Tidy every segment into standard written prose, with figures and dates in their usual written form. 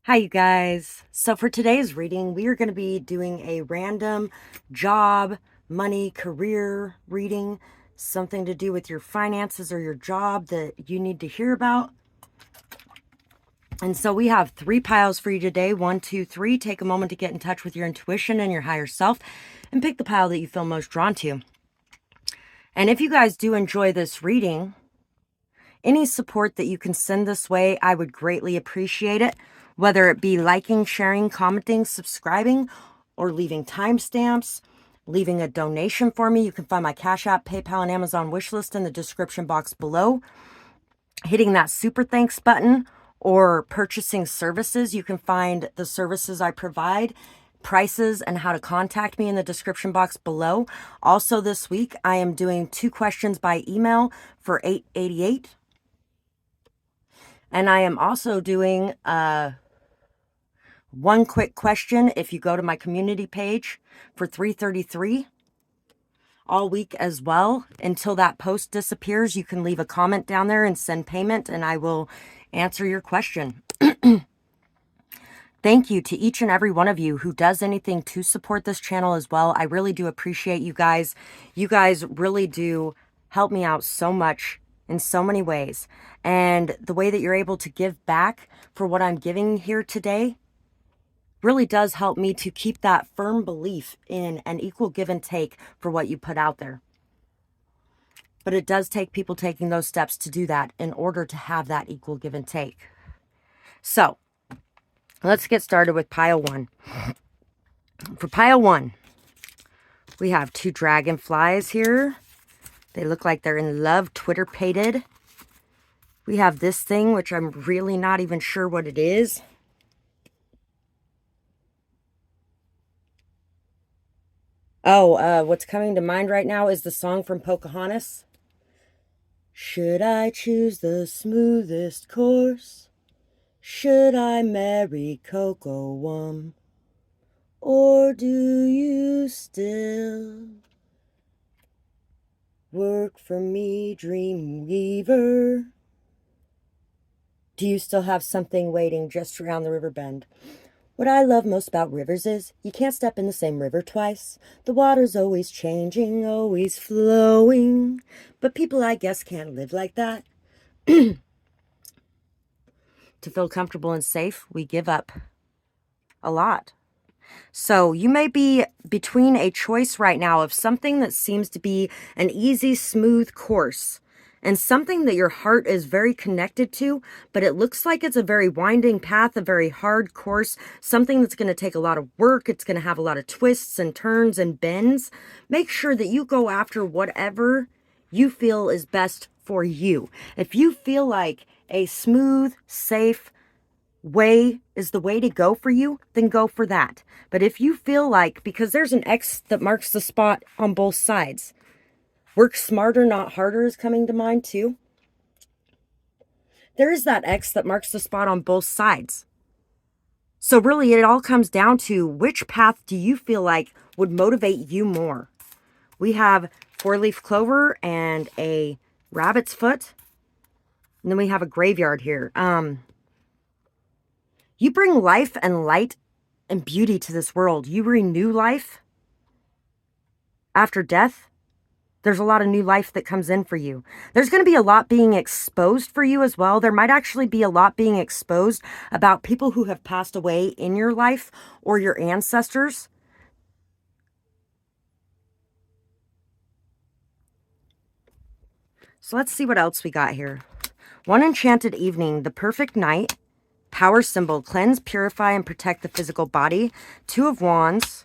Hi, you guys. So, for today's reading, we are going to be doing a random job, money, career reading, something to do with your finances or your job that you need to hear about. And so, we have 3 piles for you today. 1, 2, 3. Take a moment to get in touch with your intuition and your higher self and pick the pile that you feel most drawn to. And if you guys do enjoy this reading, any support that you can send this way, I would greatly appreciate it. Whether it be liking, sharing, commenting, subscribing, or leaving timestamps, leaving a donation for me. You can find my Cash App, PayPal, and Amazon wish list in the description box below. Hitting that super thanks button or purchasing services. You can find the services I provide, prices, and how to contact me in the description box below. Also this week, I am doing 2 questions by email for $8.88. And I am also doing one quick question if you go to my community page for $3.33 all week as well. Until that post disappears, you can leave a comment down there and send payment, and I will answer your question. Thank you to each and every one of you who does anything to support this channel as well. I really do appreciate you guys. You guys really do help me out so much in so many ways. And the way that you're able to give back for what I'm giving here today really does help me to keep that firm belief in an equal give and take for what you put out there. But it does take people taking those steps to do that in order to have that equal give and take. So let's get started with pile 1. For pile 1, we have 2 dragonflies here. They look like they're in love, Twitter-pated. We have this thing, which I'm really not even sure what it is. Oh, what's coming to mind right now is the song from Pocahontas. Should I choose the smoothest course? Should I marry Coco Wum? Or do you still work for me, dream weaver? Do you still have something waiting just around the river bend? What I love most about rivers is you can't step in the same river twice. The water's always changing, always flowing. But people, I guess, can't live like that. To feel comfortable and safe, we give up a lot. So you may be between a choice right now of something that seems to be an easy, smooth course and something that your heart is very connected to, but it looks like it's a very winding path, a very hard course, something that's going to take a lot of work. It's going to have a lot of twists and turns and bends. Make sure that you go after whatever you feel is best for you. If you feel like a smooth, safe way is the way to go for you, then go for that. But if you feel like, because there's an X that marks the spot on both sides, work smarter, not harder is coming to mind too. There is that X that marks the spot on both sides. So really it all comes down to which path do you feel like would motivate you more. We have 4-leaf clover and a rabbit's foot. And then we have a graveyard here. You bring life and light and beauty to this world. You renew life after death. There's a lot of new life that comes in for you. There's going to be a lot being exposed for you as well. There might actually be a lot being exposed about people who have passed away in your life or your ancestors. So let's see what else we got here. One enchanted evening, the perfect night, power symbol, cleanse, purify, and protect the physical body. 2 of wands,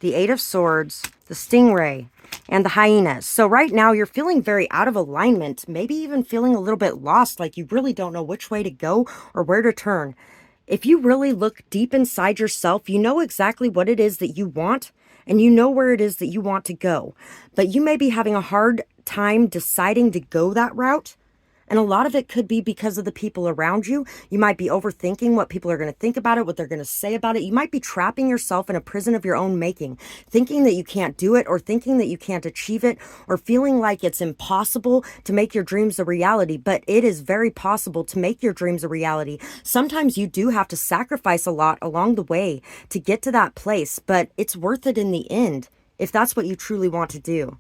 the 8 of swords, the stingray, and the hyenas. So right now you're feeling very out of alignment, maybe even feeling a little bit lost, like you really don't know which way to go or where to turn. If you really look deep inside yourself, you know exactly what it is that you want, and you know where it is that you want to go. But you may be having a hard time deciding to go that route, And a lot of it could be because of the people around you. You might be overthinking what people are going to think about it, what they're going to say about it. You might be trapping yourself in a prison of your own making, thinking that you can't do it, or thinking that you can't achieve it, or feeling like it's impossible to make your dreams a reality. But it is very possible to make your dreams a reality. Sometimes you do have to sacrifice a lot along the way to get to that place, but it's worth it in the end if that's what you truly want to do.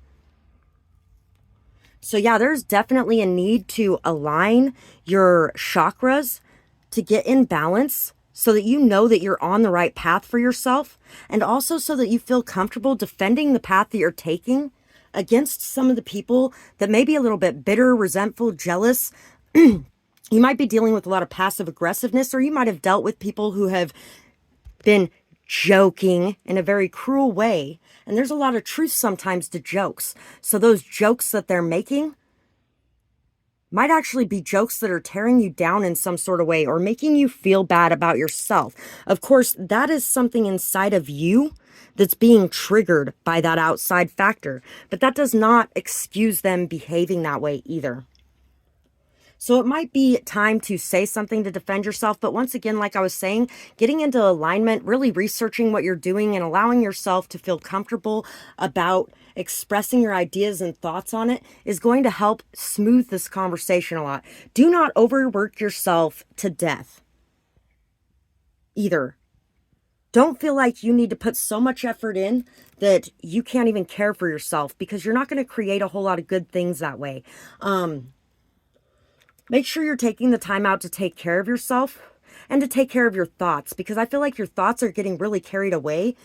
So yeah, there's definitely a need to align your chakras to get in balance so that you know that you're on the right path for yourself, and also so that you feel comfortable defending the path that you're taking against some of the people that may be a little bit bitter, resentful, jealous. You might be dealing with a lot of passive aggressiveness, or you might have dealt with people who have been joking in a very cruel way. And there's a lot of truth sometimes to jokes. So those jokes that they're making might actually be jokes that are tearing you down in some sort of way, or making you feel bad about yourself. Of course, that is something inside of you that's being triggered by that outside factor. But that does not excuse them behaving that way either. So it might be time to say something to defend yourself. But once again, like I was saying, getting into alignment, really researching what you're doing and allowing yourself to feel comfortable about expressing your ideas and thoughts on it is going to help smooth this conversation a lot. Do not overwork yourself to death either. Don't feel like you need to put so much effort in that you can't even care for yourself, because you're not going to create a whole lot of good things that way. Make sure you're taking the time out to take care of yourself and to take care of your thoughts, because I feel like your thoughts are getting really carried away,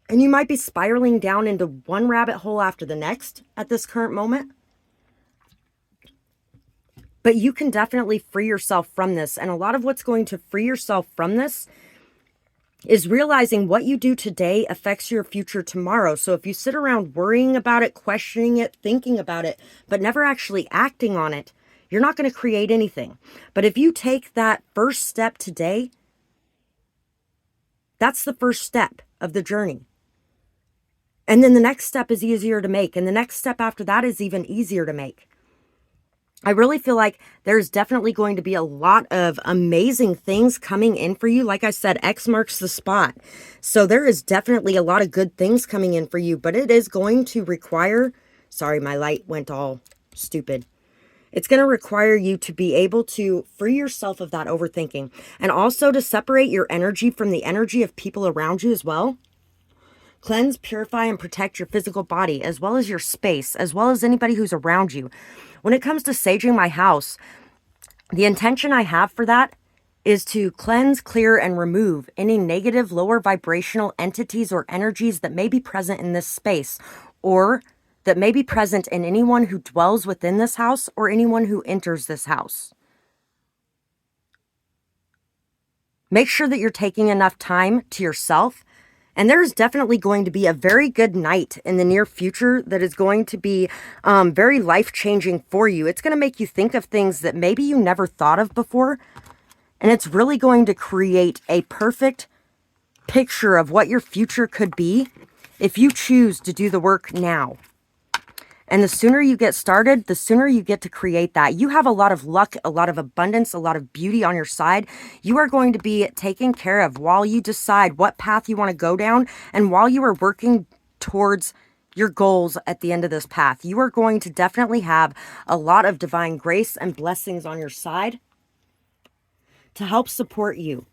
and you might be spiraling down into one rabbit hole after the next at this current moment. But you can definitely free yourself from this. And a lot of what's going to free yourself from this is realizing what you do today affects your future tomorrow. So if you sit around worrying about it, questioning it, thinking about it, but never actually acting on it, you're not going to create anything. But if you take that first step today, that's the first step of the journey. And then the next step is easier to make. And the next step after that is even easier to make. I really feel like there's definitely going to be a lot of amazing things coming in for you. Like I said, X marks the spot. So there is definitely a lot of good things coming in for you, but it is going to require, sorry, my light went all stupid. It's going to require you to be able to free yourself of that overthinking, and also to separate your energy from the energy of people around you as well. Cleanse, purify, and protect your physical body, as well as your space, as well as anybody who's around you. When it comes to saging my house, the intention I have for that is to cleanse, clear, and remove any negative, lower vibrational entities or energies that may be present in this space, or that may be present in anyone who dwells within this house or anyone who enters this house. Make sure that you're taking enough time to yourself. And there's definitely going to be a very good night in the near future that is going to be very life-changing for you. It's going to make you think of things that maybe you never thought of before. And it's really going to create a perfect picture of what your future could be if you choose to do the work now. And the sooner you get started, the sooner you get to create that. You have a lot of luck, a lot of abundance, a lot of beauty on your side. You are going to be taken care of while you decide what path you want to go down, and while you are working towards your goals at the end of this path. You are going to definitely have a lot of divine grace and blessings on your side to help support you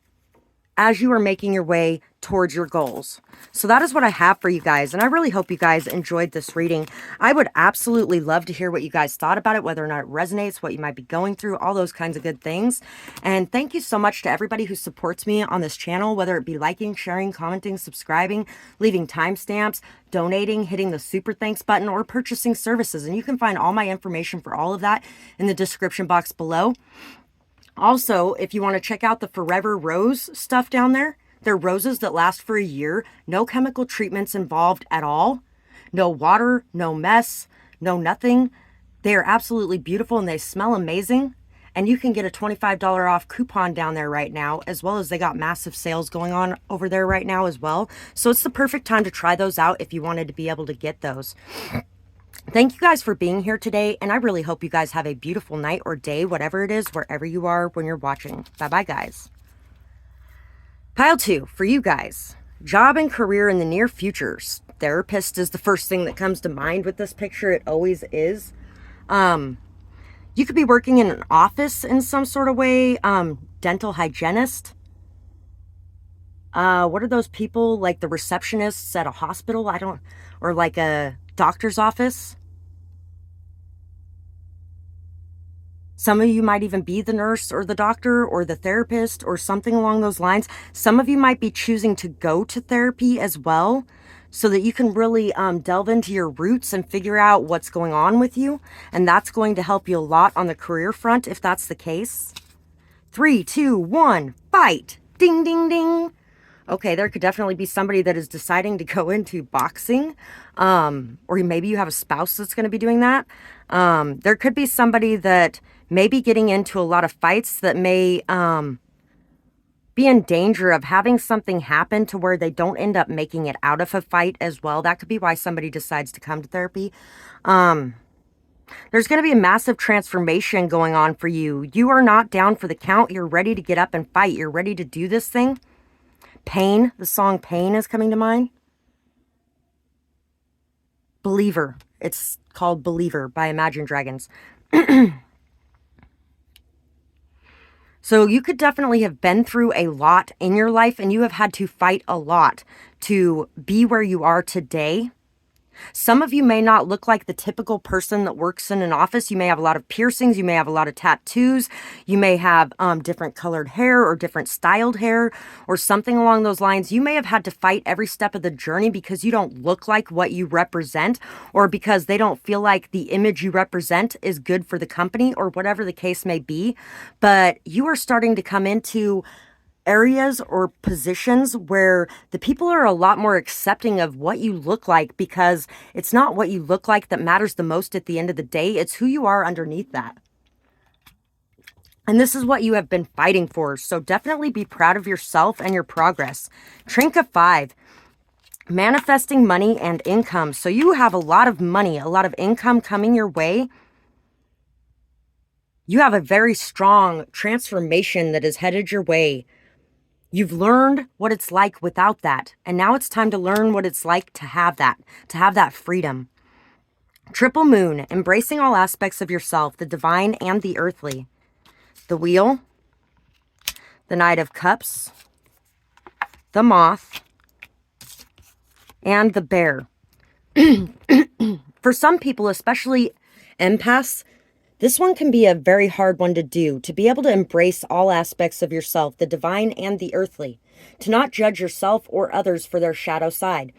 as you are making your way towards your goals. So that is what I have for you guys. And I really hope you guys enjoyed this reading. I would absolutely love to hear what you guys thought about it, whether or not it resonates, what you might be going through, all those kinds of good things. And thank you so much to everybody who supports me on this channel, whether it be liking, sharing, commenting, subscribing, leaving timestamps, donating, hitting the super thanks button, or purchasing services. And you can find all my information for all of that in the description box below. Also, if you want to check out the Forever Rose stuff down there, they're roses that last for a year. No chemical treatments involved at all. No water, no mess, no nothing. They are absolutely beautiful and they smell amazing. And you can get a $25 off coupon down there right now, as well as they got massive sales going on over there right now as well. So it's the perfect time to try those out if you wanted to be able to get those. Thank you guys for being here today, and I really hope you guys have a beautiful night or day, whatever it is, wherever you are when you're watching. Bye-bye, guys. Pile 2, for you guys. Job and career in the near futures. Therapist is the first thing that comes to mind with this picture. It always is. You could be working in an office in some sort of way. Dental hygienist. What are those people, like the receptionists at a hospital? Or like a doctor's office. Some of you might even be the nurse or the doctor or the therapist or something along those lines. Some of you might be choosing to go to therapy as well so that you can really delve into your roots and figure out what's going on with you. And that's going to help you a lot on the career front if that's the case. 3, 2, 1, fight. Ding, ding, ding. Okay, there could definitely be somebody that is deciding to go into boxing, or maybe you have a spouse that's going to be doing that. There could be somebody that may be getting into a lot of fights that may be in danger of having something happen to where they don't end up making it out of a fight as well. That could be why somebody decides to come to therapy. There's going to be a massive transformation going on for you. You are not down for the count. You're ready to get up and fight. You're ready to do this thing. Pain, the song Pain is coming to mind. Believer. It's called Believer by Imagine Dragons. So you could definitely have been through a lot in your life, and you have had to fight a lot to be where you are today. Some of you may not look like the typical person that works in an office. You may have a lot of piercings. You may have a lot of tattoos. You may have different colored hair or different styled hair or something along those lines. You may have had to fight every step of the journey because you don't look like what you represent, or because they don't feel like the image you represent is good for the company, or whatever the case may be. But you are starting to come into areas or positions where the people are a lot more accepting of what you look like, because it's not what you look like that matters the most at the end of the day. It's who you are underneath that. And this is what you have been fighting for. So definitely be proud of yourself and your progress. Trinket 5. Manifesting money and income. So you have a lot of money, a lot of income coming your way. You have a very strong transformation that is headed your way. You've learned what it's like without that. And now it's time to learn what it's like to have that freedom. Triple Moon, embracing all aspects of yourself, the divine and the earthly. The Wheel, the Knight of Cups, the Moth, and the Bear. For some people, especially empaths, this one can be a very hard one to do, to be able to embrace all aspects of yourself, the divine and the earthly, to not judge yourself or others for their shadow side.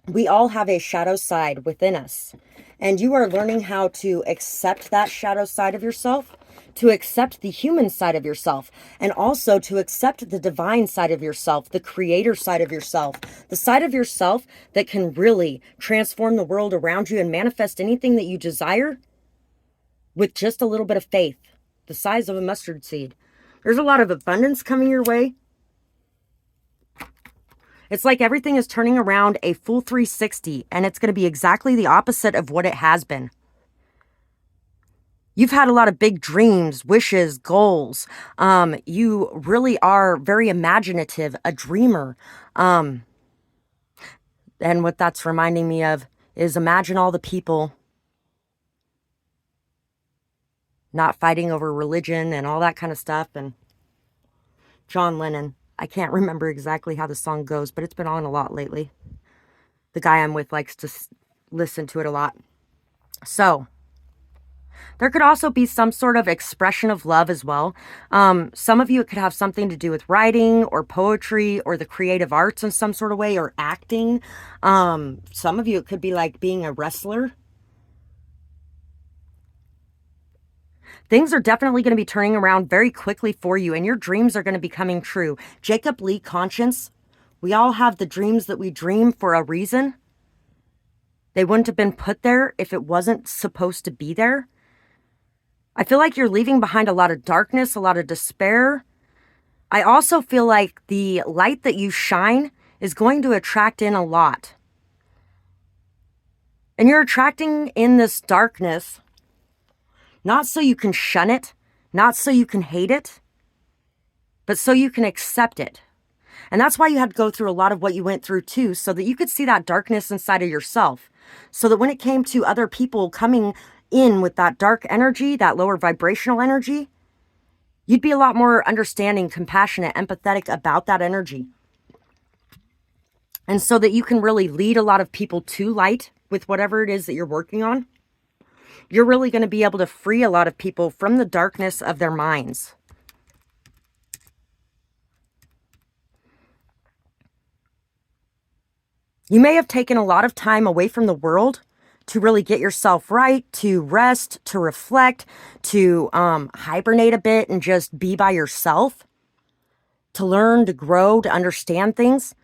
We all have a shadow side within us, and you are learning how to accept that shadow side of yourself, to accept the human side of yourself, and also to accept the divine side of yourself, the creator side of yourself, the side of yourself that can really transform the world around you and manifest anything that you desire with just a little bit of faith, the size of a mustard seed. There's a lot of abundance coming your way. It's like everything is turning around a full 360, and it's going to be exactly the opposite of what it has been. You've had a lot of big dreams, wishes, goals. You really are very imaginative, a dreamer. And what that's reminding me of is, imagine all the people not fighting over religion and all that kind of stuff. And John Lennon, I can't remember exactly how the song goes, but it's been on a lot lately. The guy I'm with likes to listen to it a lot. So there could also be some sort of expression of love as well. Some of you, it could have something to do with writing or poetry or the creative arts in some sort of way, or acting. Some of you, it could be like being a wrestler. Things are definitely going to be turning around very quickly for you, and your dreams are going to be coming true. Jacob Lee Conscience, we all have the dreams that we dream for a reason. They wouldn't have been put there if it wasn't supposed to be there. I feel like you're leaving behind a lot of darkness, a lot of despair. I also feel like the light that you shine is going to attract in a lot. And you're attracting in this darkness, not so you can shun it, not so you can hate it, but so you can accept it. And that's why you had to go through a lot of what you went through too, so that you could see that darkness inside of yourself. So that when it came to other people coming in with that dark energy, that lower vibrational energy, you'd be a lot more understanding, compassionate, empathetic about that energy. And so that you can really lead a lot of people to light with whatever it is that you're working on. You're really going to be able to free a lot of people from the darkness of their minds. You may have taken a lot of time away from the world to really get yourself right, to rest, to reflect, to hibernate a bit and just be by yourself, to learn, to grow, to understand things.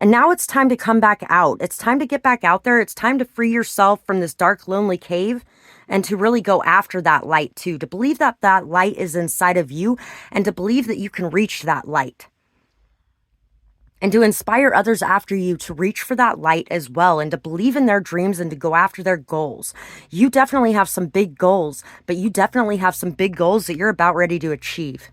And now it's time to come back out. It's time to get back out there. It's time to free yourself from this dark, lonely cave and to really go after that light too, to believe that that light is inside of you and to believe that you can reach that light. And to inspire others after you to reach for that light as well and to believe in their dreams and to go after their goals. You definitely have some big goals, but you definitely have some big goals that you're about ready to achieve.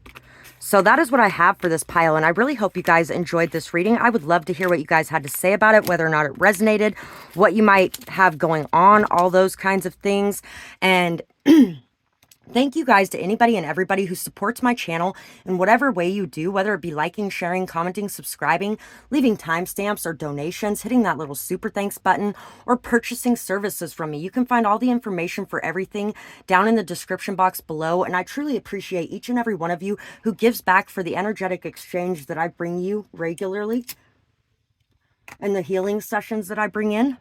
So that is what I have for this pile, and I really hope you guys enjoyed this reading. I would love to hear what you guys had to say about it, whether or not it resonated, what you might have going on, all those kinds of things. And thank you guys to anybody and everybody who supports my channel in whatever way you do, whether it be liking, sharing, commenting, subscribing, leaving timestamps or donations, hitting that little super thanks button, or purchasing services from me. You can find all the information for everything down in the description box below, and I truly appreciate each and every one of you who gives back for the energetic exchange that I bring you regularly and the healing sessions that I bring in.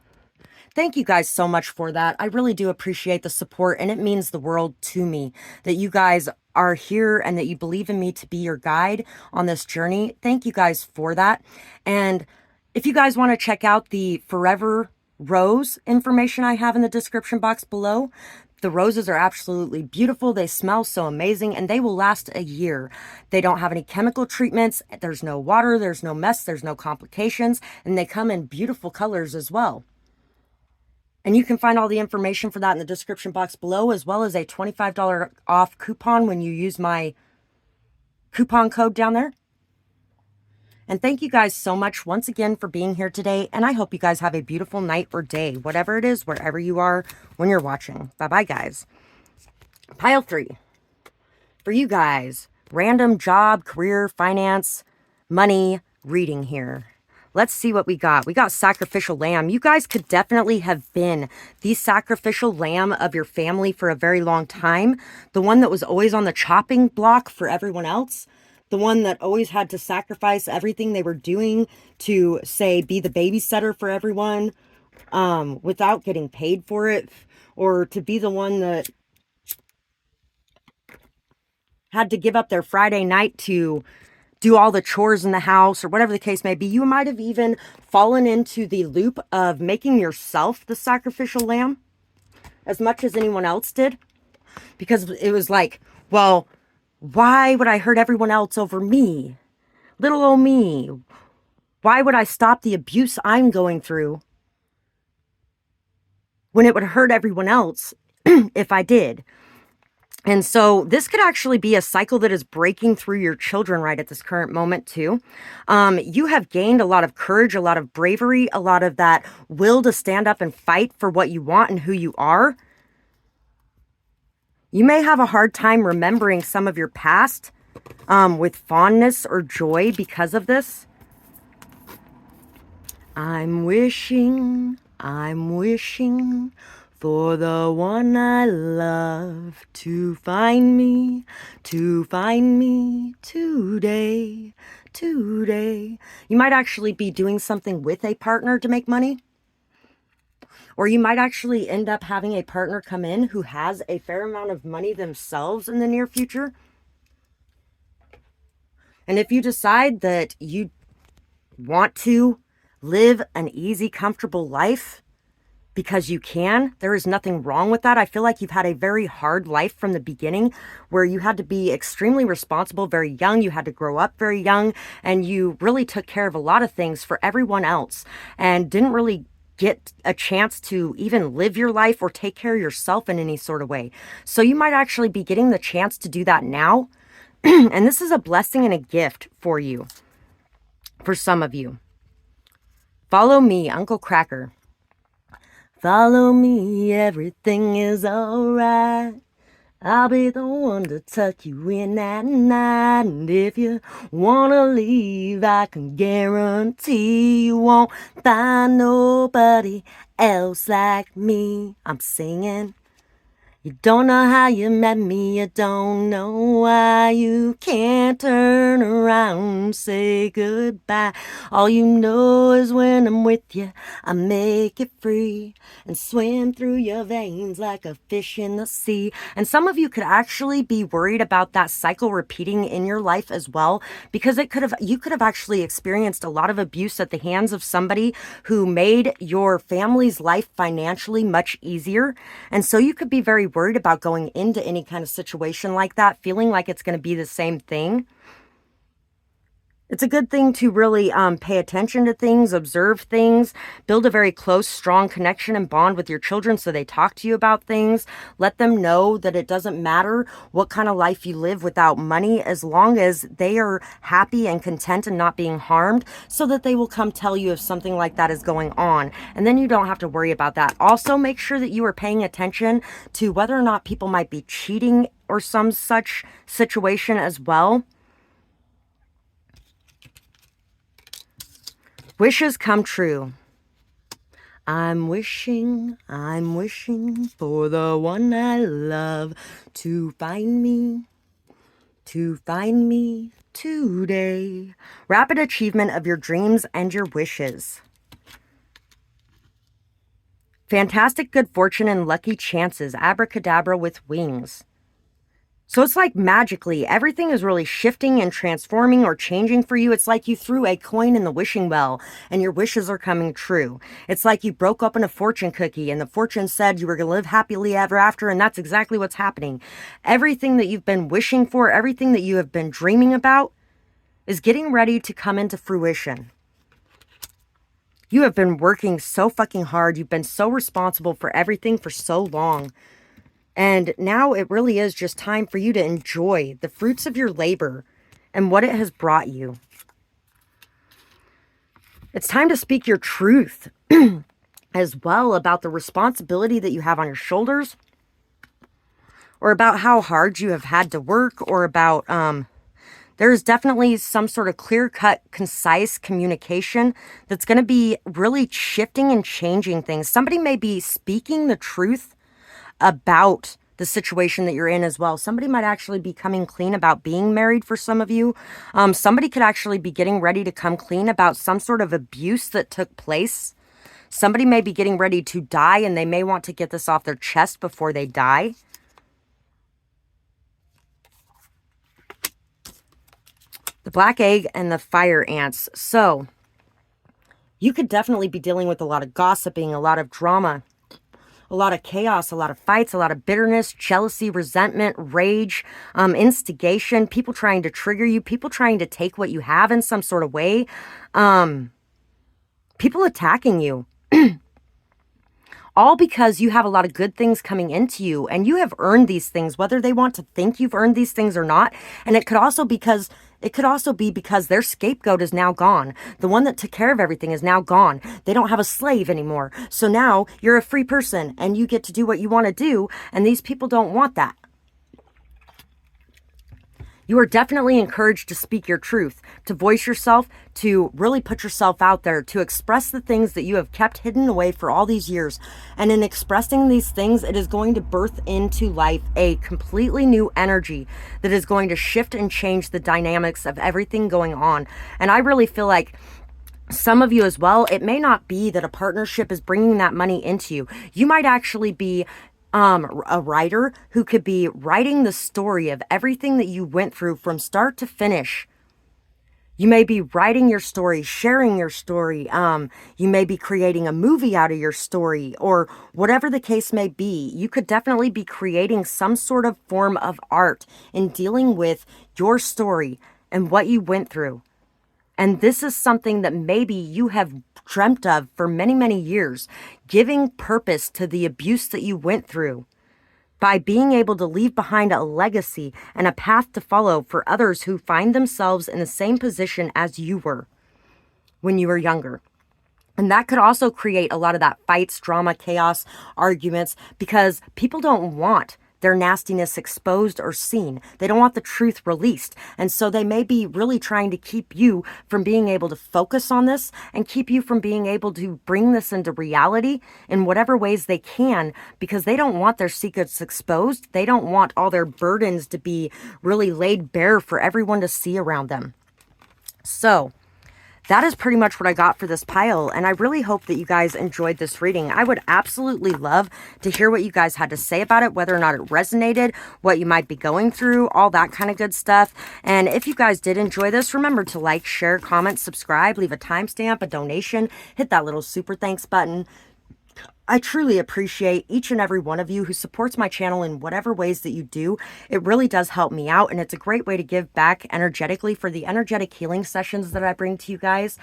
Thank you guys so much for that. I really do appreciate the support, and it means the world to me that you guys are here and that you believe in me to be your guide on this journey. Thank you guys for that. And if you guys want to check out the Forever Rose information I have in the description box below, the roses are absolutely beautiful. They smell so amazing, and they will last a year. They don't have any chemical treatments. There's no water, there's no mess, there's no complications, and they come in beautiful colors as well. And you can find all the information for that in the description box below, as well as a $25 off coupon when you use my coupon code down there. And thank you guys so much once again for being here today. And I hope you guys have a beautiful night or day, whatever it is, wherever you are when you're watching. Bye-bye, guys. Pile 3. For you guys, random job, career, finance, money, reading here. Let's see what we got. We got sacrificial lamb. You guys could definitely have been the sacrificial lamb of your family for a very long time. The one that was always on the chopping block for everyone else. The one that always had to sacrifice everything they were doing to, say, be the babysitter for everyone without getting paid for it. Or to be the one that had to give up their Friday night to do all the chores in the house or whatever the case may be. You might have even fallen into the loop of making yourself the sacrificial lamb as much as anyone else did, because it was like, well, why would I hurt everyone else over me? Little old me. Why would I stop the abuse I'm going through when it would hurt everyone else if I did? And so this could actually be a cycle that is breaking through your children right at this current moment too. You have gained a lot of courage, a lot of bravery, a lot of that will to stand up and fight for what you want and who you are. You may have a hard time remembering some of your past with fondness or joy because of this. I'm wishing for the one I love to find me today. You might actually be doing something with a partner to make money. Or you might actually end up having a partner come in who has a fair amount of money themselves in the near future. And if you decide that you want to live an easy, comfortable life, because you can, there is nothing wrong with that. I feel like you've had a very hard life from the beginning where you had to be extremely responsible very young. You had to grow up very young, and you really took care of a lot of things for everyone else and didn't really get a chance to even live your life or take care of yourself in any sort of way. So you might actually be getting the chance to do that now. And this is a blessing and a gift for you, for some of you. Follow me, Uncle Cracker. Follow me, everything is alright. I'll be the one to tuck you in at night. And if you wanna leave, I can guarantee you won't find nobody else like me. I'm singing. You don't know how you met me, you don't know why you can't turn around and say goodbye. All you know is when I'm with you, I make it free and swim through your veins like a fish in the sea. And some of you could actually be worried about that cycle repeating in your life as well, because you could have actually experienced a lot of abuse at the hands of somebody who made your family's life financially much easier. And so you could be very worried about going into any kind of situation like that, feeling like it's going to be the same thing. It's a good thing to really pay attention to things, observe things, build a very close, strong connection and bond with your children so they talk to you about things. Let them know that it doesn't matter what kind of life you live without money, as long as they are happy and content and not being harmed, so that they will come tell you if something like that is going on. And then you don't have to worry about that. Also, make sure that you are paying attention to whether or not people might be cheating or some such situation as well. Wishes come true. I'm wishing for the one I love to find me today. Rapid achievement of your dreams and your wishes. Fantastic good fortune and lucky chances. Abracadabra with wings. So it's like magically, everything is really shifting and transforming or changing for you. It's like you threw a coin in the wishing well and your wishes are coming true. It's like you broke open a fortune cookie and the fortune said you were going to live happily ever after, and that's exactly what's happening. Everything that you've been wishing for, everything that you have been dreaming about is getting ready to come into fruition. You have been working so fucking hard. You've been so responsible for everything for so long. And now it really is just time for you to enjoy the fruits of your labor and what it has brought you. It's time to speak your truth as well about the responsibility that you have on your shoulders, or about how hard you have had to work, or about there's definitely some sort of clear-cut, concise communication that's going to be really shifting and changing things. Somebody may be speaking the truth about the situation that you're in as well. Somebody might actually be coming clean about being married for some of you. Somebody could actually be getting ready to come clean about some sort of abuse that took place. Somebody may be getting ready to die and they may want to get this off their chest before they die. The black egg and the fire ants. So you could definitely be dealing with a lot of gossiping, a lot of drama, a lot of chaos, a lot of fights, a lot of bitterness, jealousy, resentment, rage, instigation, people trying to trigger you, people trying to take what you have in some sort of way, people attacking you. All because you have a lot of good things coming into you and you have earned these things, whether they want to think you've earned these things or not. And it could also be because their scapegoat is now gone. The one that took care of everything is now gone. They don't have a slave anymore. So now you're a free person and you get to do what you want to do. And these people don't want that. You are definitely encouraged to speak your truth, to voice yourself, to really put yourself out there, to express the things that you have kept hidden away for all these years. And in expressing these things, it is going to birth into life a completely new energy that is going to shift and change the dynamics of everything going on. And I really feel like some of you as well, it may not be that a partnership is bringing that money into you. You might actually be a writer who could be writing the story of everything that you went through from start to finish. You may be writing your story, sharing your story. You may be creating a movie out of your story, or whatever the case may be. You could definitely be creating some sort of form of art in dealing with your story and what you went through. And this is something that maybe you have dreamt of for many, many years, giving purpose to the abuse that you went through by being able to leave behind a legacy and a path to follow for others who find themselves in the same position as you were when you were younger. And that could also create a lot of that fights, drama, chaos, arguments, because people don't want their nastiness exposed or seen. They don't want the truth released. And so they may be really trying to keep you from being able to focus on this and keep you from being able to bring this into reality in whatever ways they can, because they don't want their secrets exposed. They don't want all their burdens to be really laid bare for everyone to see around them. So that is pretty much what I got for this pile, and I really hope that you guys enjoyed this reading. I would absolutely love to hear what you guys had to say about it, whether or not it resonated, what you might be going through, all that kind of good stuff. And if you guys did enjoy this, remember to like, share, comment, subscribe, leave a timestamp, a donation, hit that little super thanks button. I truly appreciate each and every one of you who supports my channel in whatever ways that you do. It really does help me out, and it's a great way to give back energetically for the energetic healing sessions that I bring to you guys.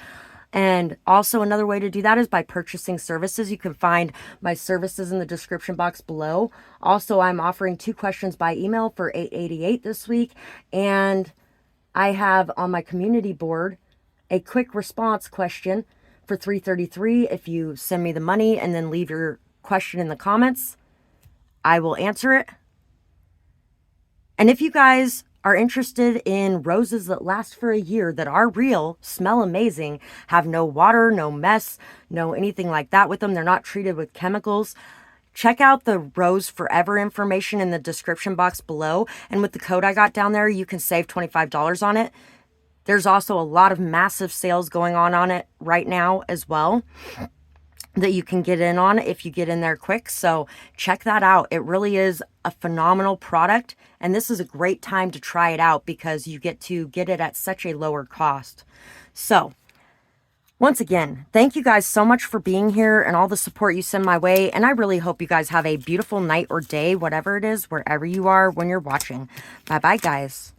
And also another way to do that is by purchasing services. You can find my services in the description box below. Also, I'm offering 2 questions by email for $8.88 this week, and I have on my community board a quick response question for $3.33. If you send me the money and then leave your question in the comments, I will answer it. And if you guys are interested in roses that last for a year, that are real, smell amazing, have no water, no mess, no anything like that with them, they're not treated with chemicals, check out the Rose Forever information in the description box below. And with the code I got down there, you can save $25 on it. There's also a lot of massive sales going on it right now as well that you can get in on if you get in there quick. So check that out. It really is a phenomenal product, and this is a great time to try it out because you get to get it at such a lower cost. So once again, thank you guys so much for being here and all the support you send my way. And I really hope you guys have a beautiful night or day, whatever it is, wherever you are when you're watching. Bye-bye, guys.